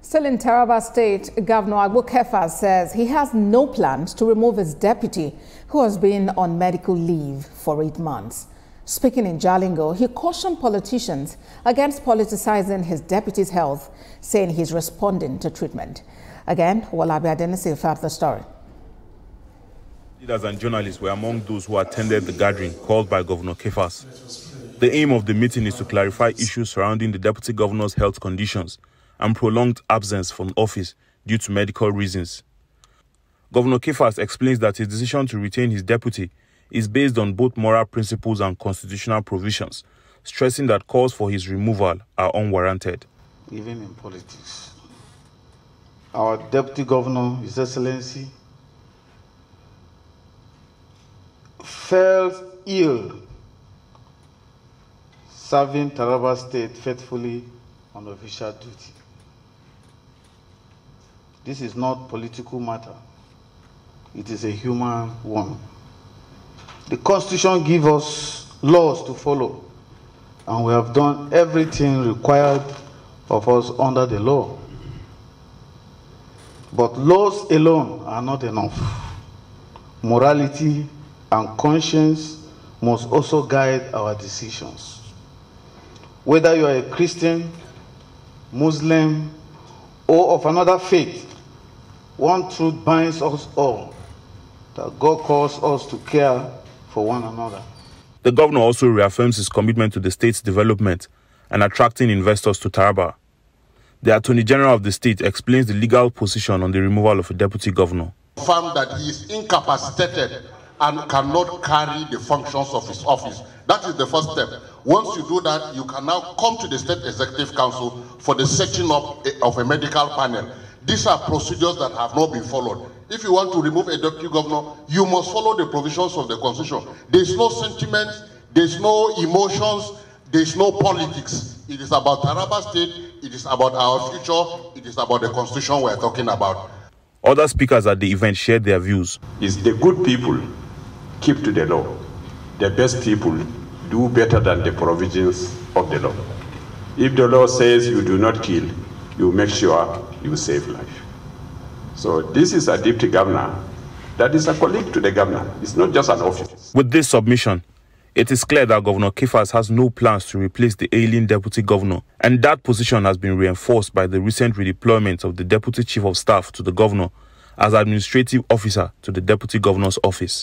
Still in Taraba State, Governor Agbo Kefas says he has no plans to remove his deputy, who has been on medical leave for 8 months. Speaking in Jalingo, he cautioned politicians against politicizing his deputy's health, saying he's responding to treatment. Again, Walabi Adenisi felt the story. Leaders and journalists were among those who attended the gathering called by Governor Kefas. The aim of the meeting is to clarify issues surrounding the deputy governor's health conditions and prolonged absence from office due to medical reasons. Governor Kefas explains that his decision to retain his deputy is based on both moral principles and constitutional provisions, stressing that calls for his removal are unwarranted. Even in politics, our deputy governor, His Excellency, fell ill serving Taraba State faithfully on official duty. This is not political matter. It is a human one. The Constitution gives us laws to follow, and we have done everything required of us under the law. But laws alone are not enough. Morality and conscience must also guide our decisions. Whether you are a Christian, Muslim, or of another faith, one truth binds us all, that God calls us to care for one another. The governor also reaffirms his commitment to the state's development and attracting investors to Taraba. The Attorney General of the state explains the legal position on the removal of a deputy governor. Confirm that he is incapacitated and cannot carry the functions of his office. That is the first step. Once you do that, you can now come to the State Executive Council for the setting up of a medical panel. These are procedures that have not been followed. If you want to remove a deputy governor, you must follow the provisions of the Constitution. There's no sentiment, there's no emotions, there's no politics. It is about Taraba State, it is about our future, it is about the Constitution we're talking about. Other speakers at the event shared their views. It's the good people keep to the law. The best people do better than the provisions of the law. If the law says you do not kill, you make sure you save life. So this is a deputy governor that is a colleague to the governor. It's not just an office. With this submission, it is clear that Governor Kefas has no plans to replace the ailing deputy governor, and that position has been reinforced by the recent redeployment of the deputy chief of staff to the governor as administrative officer to the deputy governor's office.